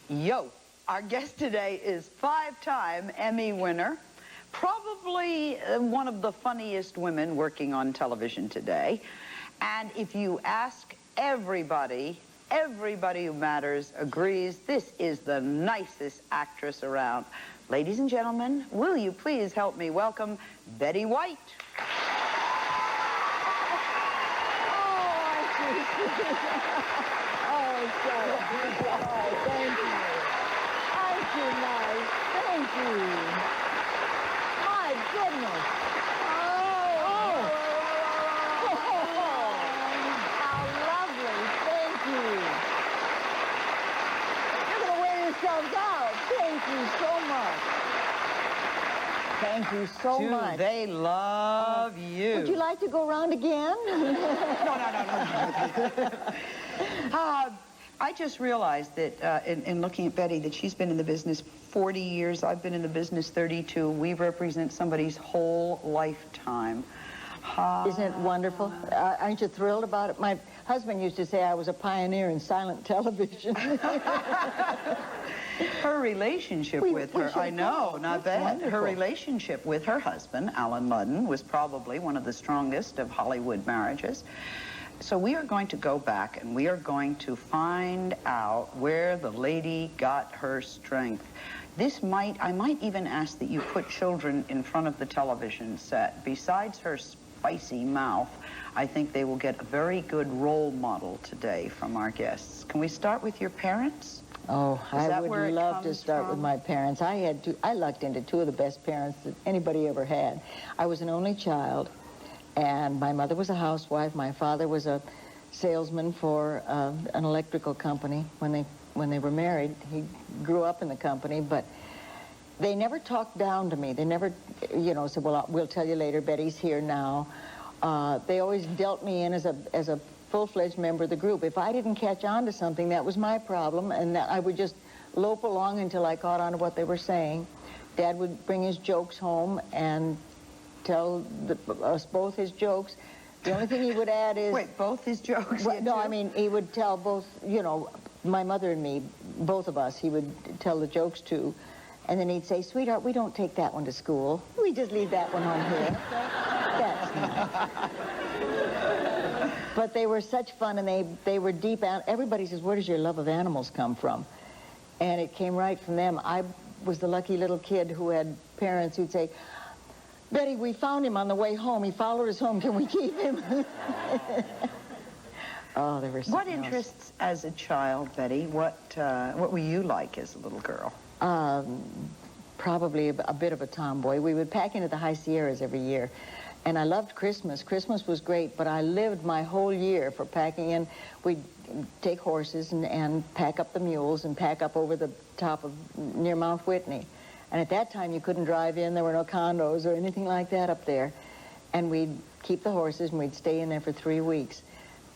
Yo, our guest today is five-time Emmy winner, probably one of the funniest women working on television today. And if you ask everybody who matters agrees this is the nicest actress around. Ladies and gentlemen, will you please help me welcome Betty White? Thank you. Aren't you nice? Thank you. My goodness. How lovely. Thank you. You're going to wear yourselves out. Thank you so much. Thank you so much. They love you. Would you like to go around again? No. I just realized that in looking at Betty that she's been in the business 40 years. I've been in the business 32. We represent somebody's whole lifetime. Isn't it wonderful? Aren't you thrilled about it? My husband used to say I was a pioneer in silent television. Her relationship with her, I know, not bad. Wonderful. Her relationship with her husband, Alan Ludden, was probably one of the strongest of Hollywood marriages. So we are going to go back and we are going to find out where the lady got her strength. I might even ask that you put children in front of the television set. Besides her spicy mouth, I think they will get a very good role model today from our guests. Can we start with your parents? Oh, I would love to start with my parents. I lucked into two of the best parents that anybody ever had. I was an only child, and my mother was a housewife. My father was a salesman for an electrical company when they were married. He grew up in the company, but they never talked down to me. They never, said, well, we'll tell you later, Betty's here now. They always dealt me in as a full-fledged member of the group. If I didn't catch on to something, that was my problem, and I would just lope along until I caught on to what they were saying. Dad would bring his jokes home and tell us both his jokes. The only thing he would add is... Wait, both his jokes? Well, no, I mean, he would tell both, my mother and me, both of us, he would tell the jokes to. And then he'd say, sweetheart, we don't take that one to school. We just leave that one on here. That's nice. But they were such fun, and they were deep. Everybody says, where does your love of animals come from? And it came right from them. I was the lucky little kid who had parents who'd say, Betty, we found him on the way home. He followed us home. Can we keep him? Oh, they were so What interests as a child, Betty? What were you like as a little girl? Probably a bit of a tomboy. We would pack into the High Sierras every year. And I loved Christmas. Christmas was great, but I lived my whole year for packing in. We'd take horses and pack up the mules and pack up over the top of near Mount Whitney. And at that time, you couldn't drive in. There were no condos or anything like that up there. And we'd keep the horses, and we'd stay in there for 3 weeks.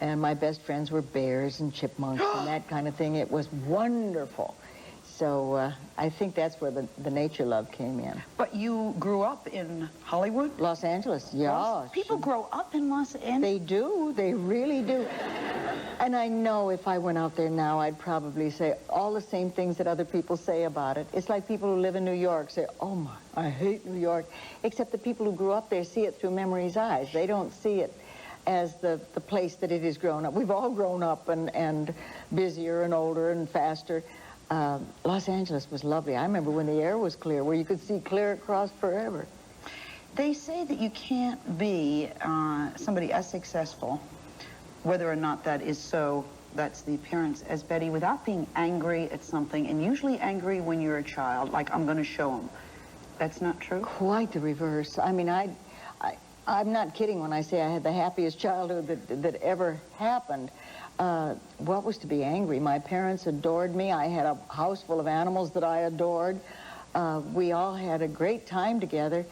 And my best friends were bears and chipmunks and that kind of thing. It was wonderful. So I think that's where the nature love came in. But you grew up in Hollywood? Los Angeles, yeah. People grow up in Los Angeles? They do. They really do. And I know if I went out there now, I'd probably say all the same things that other people say about it. It's like people who live in New York say, oh, my, I hate New York. Except the people who grew up there see it through memory's eyes. They don't see it as the place that it has grown up. We've all grown up and busier and older and faster. Los Angeles was lovely. I remember when the air was clear, where you could see clear across forever. They say that you can't be somebody as successful, whether or not that is so, that's the appearance, as Betty, without being angry at something, and usually angry when you're a child, like, I'm going to show them. That's not true? Quite the reverse. I mean, I'm not kidding when I say I had the happiest childhood that ever happened. What was to be angry? My parents adored me. I had a house full of animals that I adored. We all had a great time together.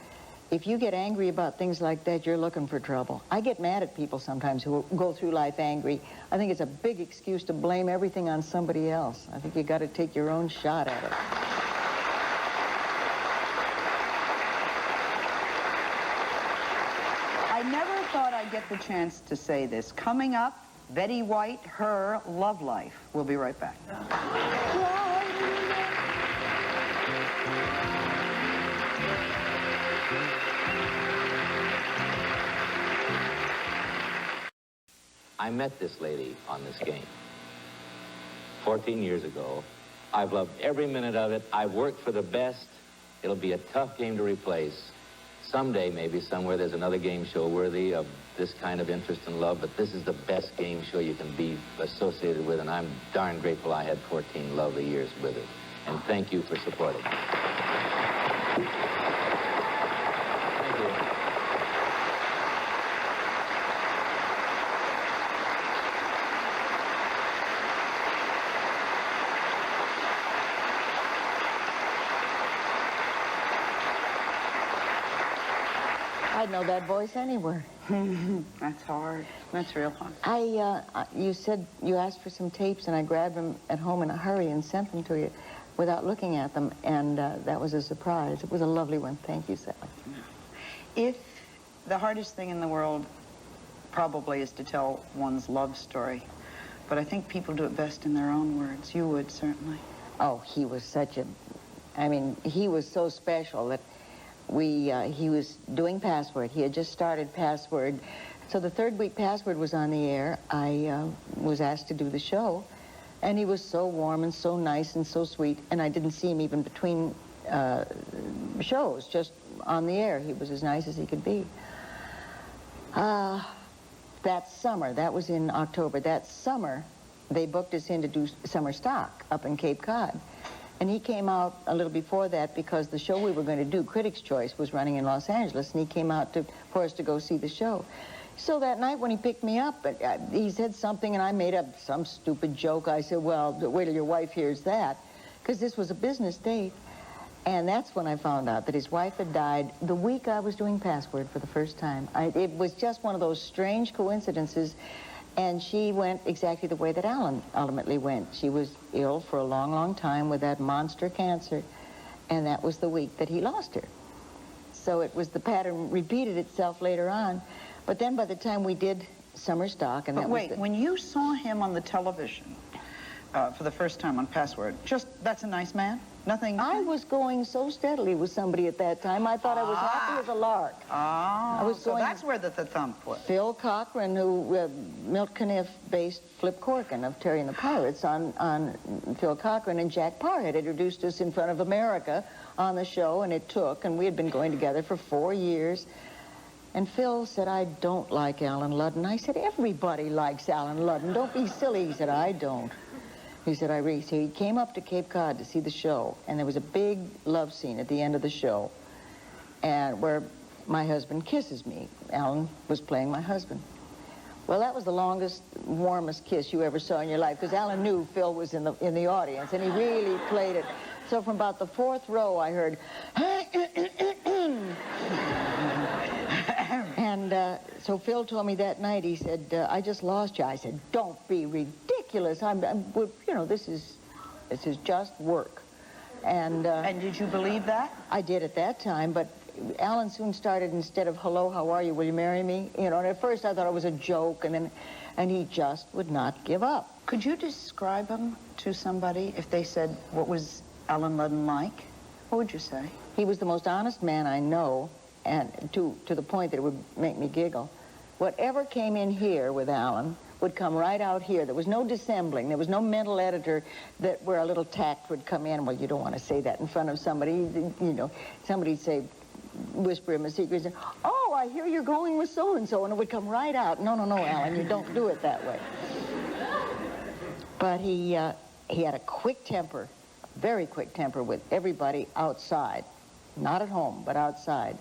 If you get angry about things like that, you're looking for trouble. I get mad at people sometimes who go through life angry. I think it's a big excuse to blame everything on somebody else. I think you got to take your own shot at it. I never thought I'd get the chance to say this. Coming up, Betty White, her love life. We'll be right back. I met this lady on this game 14 years ago. I've loved every minute of it. I've worked for the best. It'll be a tough game to replace. Someday, maybe somewhere, there's another game show worthy of this kind of interest and love, but this is the best game show you can be associated with, and I'm darn grateful I had 14 lovely years with it. And thank you for supporting me. Thank you. I'd know that voice anywhere. That's hard. That's real hard. You said you asked for some tapes, and I grabbed them at home in a hurry and sent them to you without looking at them, and that was a surprise. It was a lovely one. Thank you, Sally. If the hardest thing in the world probably is to tell one's love story, but I think people do it best in their own words. You would, certainly. Oh, he was such a... I mean, he was so special that he was doing Password. He had just started Password. So the third week Password was on the air. I was asked to do the show. And he was so warm and so nice and so sweet. And I didn't see him even between shows, just on the air. He was as nice as he could be. That summer, that was in October, that summer, they booked us in to do summer stock up in Cape Cod. And he came out a little before that because the show we were going to do, Critics' Choice, was running in Los Angeles, and he came out for us to go see the show. So that night when he picked me up, he said something, and I made up some stupid joke. I said, well, wait till your wife hears that, because this was a business date. And that's when I found out that his wife had died the week I was doing Password for the first time. It was just one of those strange coincidences. And she went exactly the way that Alan ultimately went. She was ill for a long, long time with that monster cancer, and that was the week that he lost her. So it was, the pattern repeated itself later on. But then by the time we did summer stock, and but wait, when you saw him on the television for the first time on Password, just, that's a nice man? Nothing? I was going so steadily with somebody at that time, I thought I was happy as a lark. So that's where the thump was. Phil Cochran, who, Milt Caniff based Flip Corkin of Terry and the Pirates on Phil Cochran, and Jack Parr had introduced us in front of America on the show, and it took, and we had been going together for 4 years. And Phil said, I don't like Alan Ludden. I said, everybody likes Alan Ludden. Don't be silly. He said, I don't. He said, so he came up to Cape Cod to see the show, and there was a big love scene at the end of the show, and where my husband kisses me. Alan was playing my husband. Well, that was the longest, warmest kiss you ever saw in your life, because Alan knew Phil was in the audience, and he really played it. So from about the fourth row, I heard, and so Phil told me that night, he said, I just lost you. I said, don't be ridiculous. This is just work. And did you believe that? I did at that time, but Alan soon started, instead of, hello, how are you, will you marry me? You know, and at first I thought it was a joke, and he just would not give up. Could you describe him to somebody if they said, what was Alan Ludden like? What would you say? He was the most honest man I know, and to the point that it would make me giggle. Whatever came in here with Alan would come right out here. There was no dissembling. There was no mental editor where a little tact would come in. Well, you don't want to say that in front of somebody. You know, somebody'd say, whisper him a secret, say, oh, I hear you're going with so-and-so, and it would come right out. No, Alan, you don't do it that way. But he had a quick temper, very quick temper with everybody outside. Not at home, but outside.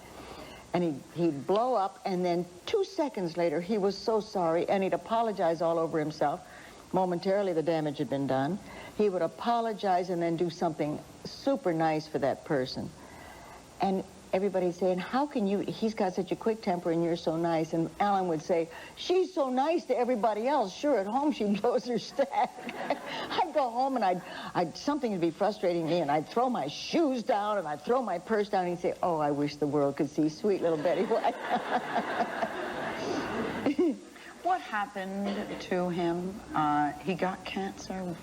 And he'd blow up, and then 2 seconds later, he was so sorry, and he'd apologize all over himself. Momentarily, the damage had been done. He would apologize and then do something super nice for that person. And everybody's saying, how can you, he's got such a quick temper and you're so nice. And Alan would say, she's so nice to everybody else. Sure, at home she blows her stack. I'd go home and something would be frustrating me, and I'd throw my shoes down and I'd throw my purse down, and he'd say, oh, I wish the world could see sweet little Betty White. What happened to him? He got cancer?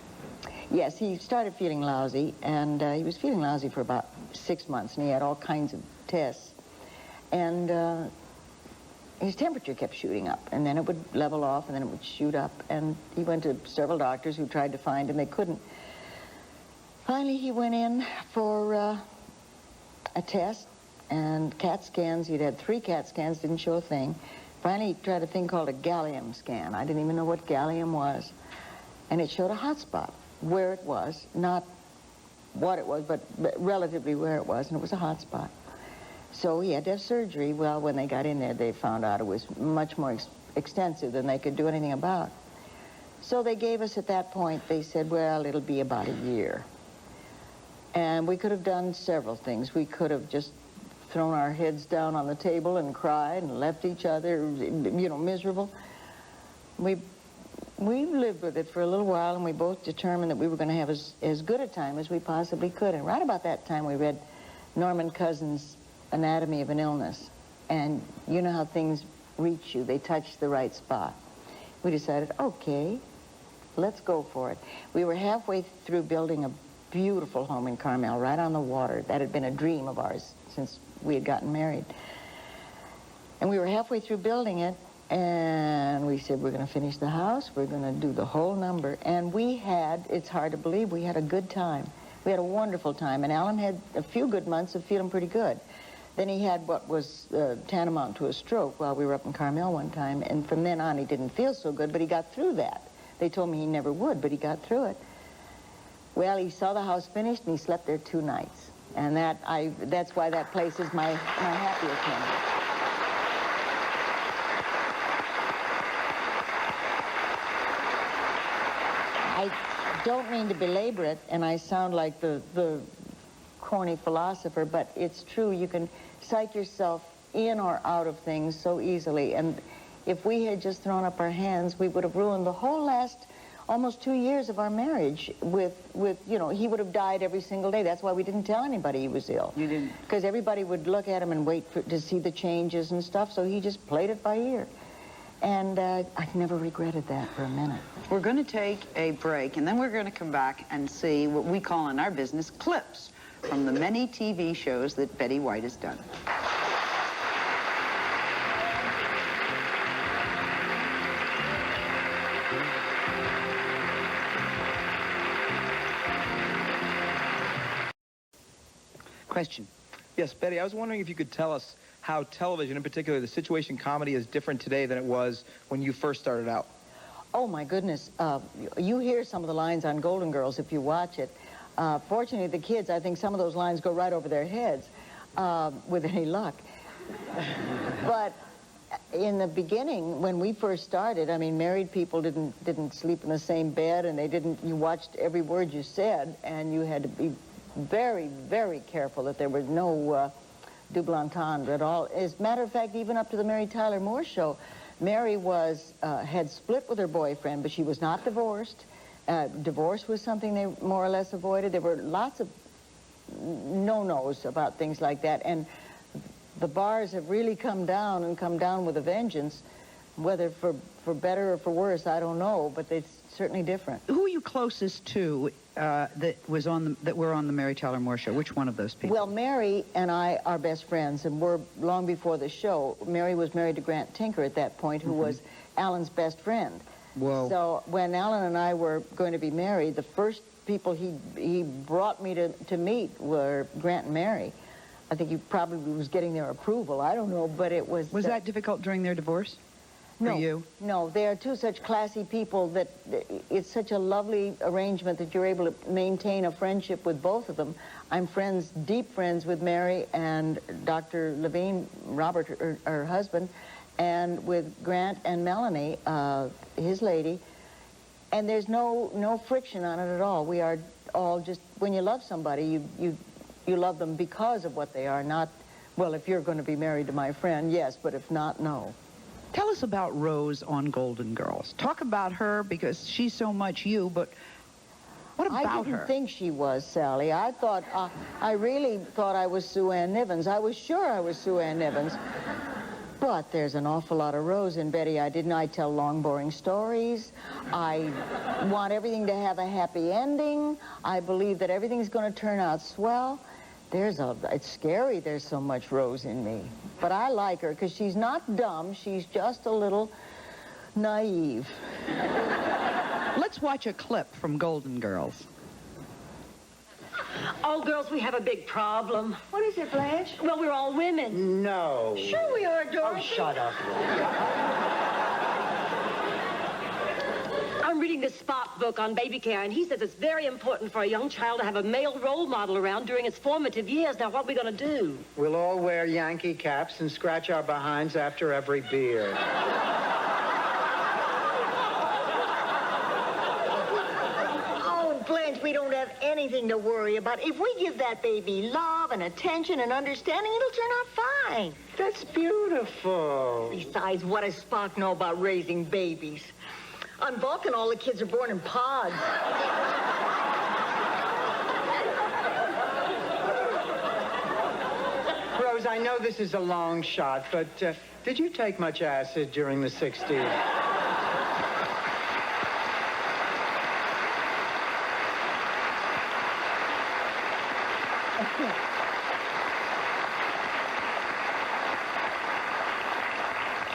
Yes, he started feeling lousy, and he was feeling lousy for about 6 months, and he had all kinds of tests. And his temperature kept shooting up, and then it would level off, and then it would shoot up. And he went to several doctors who tried to find him. They couldn't. Finally, he went in for a test, and CAT scans. He'd had 3 CAT scans, didn't show a thing. Finally, he tried a thing called a gallium scan. I didn't even know what gallium was. And it showed a hot spot where it was, not what it was, but relatively where it was, and it was a hot spot. So he had to have surgery. Well, when they got in there, they found out it was much more extensive than they could do anything about. So they gave us, at that point, they said, well, it'll be about a year. And we could have done several things. We could have just thrown our heads down on the table and cried and left each other, you know, miserable. We lived with it for a little while, and we both determined that we were going to have as good a time as we possibly could. And right about that time, we read Norman Cousins' Anatomy of an Illness. And you know how things reach you. They touch the right spot. We decided, okay, let's go for it. We were halfway through building a beautiful home in Carmel, right on the water. That had been a dream of ours since we had gotten married. And we were halfway through building it, and we said, we're going to finish the house, we're going to do the whole number. And we had, it's hard to believe, we had a good time. We had a wonderful time, and Alan had a few good months of feeling pretty good. Then he had what was tantamount to a stroke while we were up in Carmel one time, and from then on he didn't feel so good, but he got through that. They told me he never would, but he got through it. Well, he saw the house finished, and he slept there 2 nights. And that's why that place is my happiest memory. I don't mean to belabor it, and I sound like the corny philosopher, but it's true. You can psych yourself in or out of things so easily. And if we had just thrown up our hands, we would have ruined the whole last almost 2 years of our marriage with, you know, he would have died every single day. That's why we didn't tell anybody he was ill. You didn't? Because everybody would look at him and wait to see the changes and stuff, so he just played it by ear. And I never regretted that for a minute. We're going to take a break, and then we're going to come back and see what we call in our business clips from the many TV shows that Betty White has done. Question. Yes, Betty, I was wondering if you could tell us how television, in particular the situation comedy, is different today than it was when you first started out. Oh, my goodness. You hear some of the lines on Golden Girls if you watch it. Fortunately, the kids, I think some of those lines go right over their heads with any luck. But in the beginning, when we first started, I mean, married people didn't sleep in the same bed, and you watched every word you said, and you had to be very, very careful that there was no double entendre at all. As a matter of fact, even up to the Mary Tyler Moore show, Mary had split with her boyfriend, but she was not divorced. Divorce was something they more or less avoided. There were lots of no-nos about things like that, and the bars have really come down with a vengeance. Whether for better or for worse, I don't know, but it's certainly different. Who are you closest to that were on the Mary Tyler Moore show? Which one of those people? Well, Mary and I are best friends, and we're long before the show. Mary was married to Grant Tinker at that point, who was Alan's best friend. Whoa. So when Alan and I were going to be married, the first people he brought me to meet were Grant and Mary. I think he probably was getting their approval. I don't know, but it was... Was that difficult during their divorce? No, for you? No, they are two such classy people that it's such a lovely arrangement that you're able to maintain a friendship with both of them. I'm deep friends with Mary and Dr. Levine, Robert, her husband, and with Grant and Melanie, his lady, and there's no friction on it at all. We are all just, when you love somebody, you love them because of what they are, not, well, if you're going to be married to my friend, yes, but if not, no. Tell us about Rose on Golden Girls. Talk about her, because she's so much you, but what about her? I didn't think she was, Sally. I thought, I really thought I was Sue Ann Nivens. I was sure I was Sue Ann Nivens. But there's an awful lot of Rose in Betty. I tell long, boring stories. I want everything to have a happy ending. I believe that everything's going to turn out swell. It's scary there's so much Rose in me. But I like her because she's not dumb. She's just a little naive. Let's watch a clip from Golden Girls. Oh, girls, we have a big problem. What is it, Blanche? Well, we're all women. No. Sure we are, Dorothy. Oh, shut up. I'm reading this Spock book on baby care, and he says it's very important for a young child to have a male role model around during its formative years. Now, what are we going to do? We'll all wear Yankee caps and scratch our behinds after every beer. Oh, Blanche, we don't have anything to worry about. If we give that baby love and attention and understanding, it'll turn out fine. That's beautiful. Besides, what does Spock know about raising babies? On Vulcan, all the kids are born in pods. Rose, I know this is a long shot, but did you take much acid during the 60s?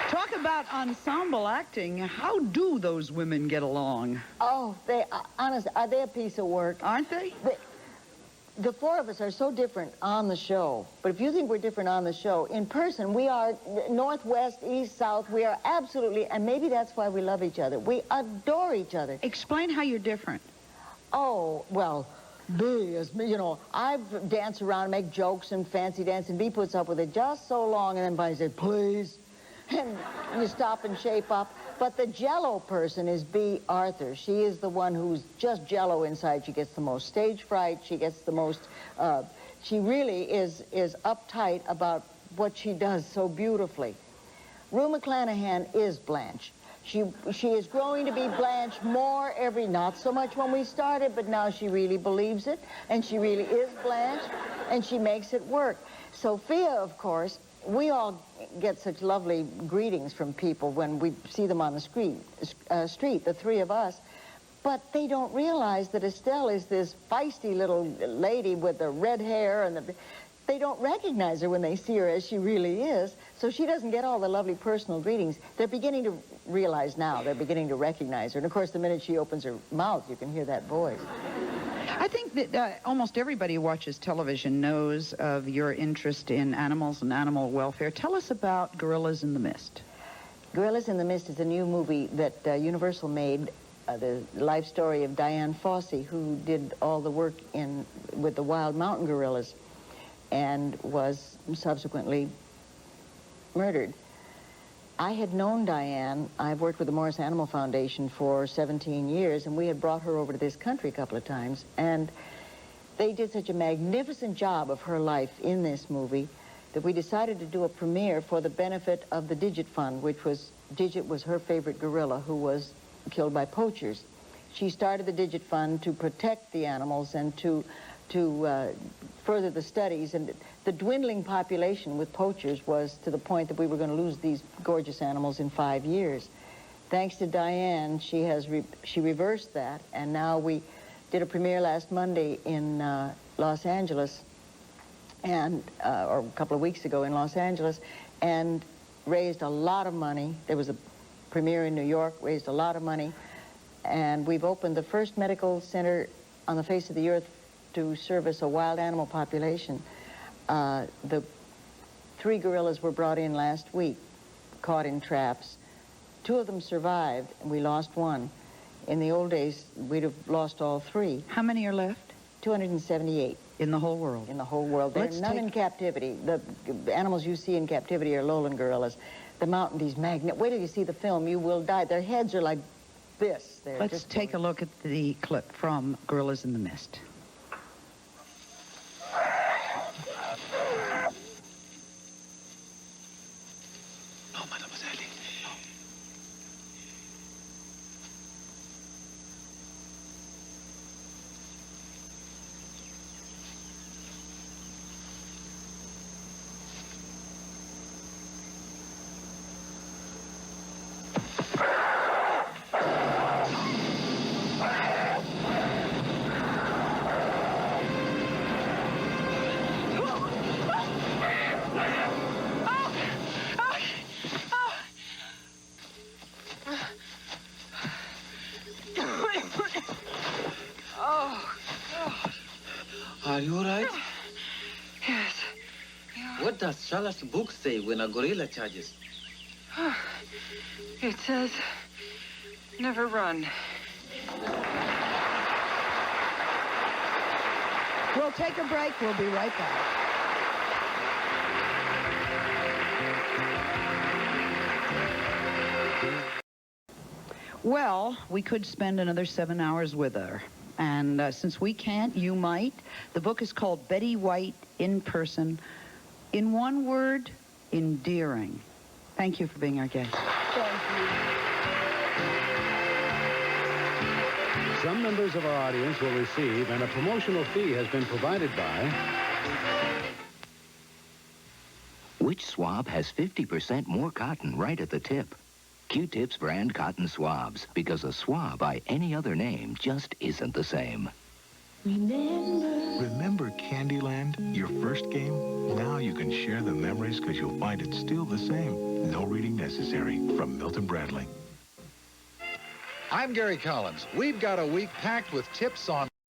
Talk about ensemble acting. How do those women get along? Oh, honestly, are they a piece of work? Aren't they? The four of us are so different on the show. But if you think we're different on the show, in person, we are northwest, east, south. We are absolutely, and maybe that's why we love each other. We adore each other. Explain how you're different. Oh, well, B is me. You know, I've danced around, make jokes and fancy dance, and B puts up with it just so long, and then Buddy says, please. And you stop and shape up. But the Jell-O person is B. Arthur. She is the one who's just Jell-O inside. She gets the most stage fright. She gets the most, she really is uptight about what she does so beautifully. Rue McClanahan is Blanche. She is growing to be Blanche more not so much when we started, but now she really believes it, and she really is Blanche, and she makes it work. Sophia, of course, we all get such lovely greetings from people when we see them on the street, the three of us. But they don't realize that Estelle is this feisty little lady with the red hair, and they don't recognize her when they see her as she really is. So she doesn't get all the lovely personal greetings. They're beginning to realize now. They're beginning to recognize her. And, of course, the minute she opens her mouth, you can hear that voice. I think that almost everybody who watches television knows of your interest in animals and animal welfare. Tell us about Gorillas in the Mist. Gorillas in the Mist is a new movie that Universal made, the life story of Diane Fossey, who did all the work with the wild mountain gorillas and was subsequently murdered. I had known Diane. I've worked with the Morris Animal Foundation for 17 years, and we had brought her over to this country a couple of times, and they did such a magnificent job of her life in this movie that we decided to do a premiere for the benefit of the Digit Fund, Digit was her favorite gorilla who was killed by poachers. She started the Digit Fund to protect the animals and to further the studies, and the dwindling population with poachers was to the point that we were going to lose these gorgeous animals in 5 years. Thanks to Diane, she reversed that, and now we did a premiere last Monday in Los Angeles, and or a couple of weeks ago in Los Angeles, and raised a lot of money. There was a premiere in New York, raised a lot of money, and we've opened the first medical center on the face of the earth to service a wild animal population. The 3 gorillas were brought in last week, caught in traps. 2 of them survived, and we lost 1. In the old days, we'd have lost all 3. How many are left? 278. In the whole world? In the whole world. There are none in captivity. The animals you see in captivity are lowland gorillas. The mountain, these wait till you see the film, you will die. Their heads are like this. Let's take a look at the clip from Gorillas in the Mist. Are you all right? Yes. Yeah. What does Shala's book say when a gorilla charges? It says, never run. We'll take a break. We'll be right back. Well, we could spend another 7 hours with her. And since we can't, you might. The book is called Betty White in Person. In one word, endearing. Thank you for being our guest. Thank you. Some members of our audience will receive, and a promotional fee has been provided by... Which swab has 50% more cotton right at the tip? Q-Tips brand cotton swabs, because a swab by any other name just isn't the same. Remember Candyland, your first game? Now you can share the memories because you'll find it still the same. No reading necessary. From Milton Bradley. I'm Gary Collins. We've got a week packed with tips on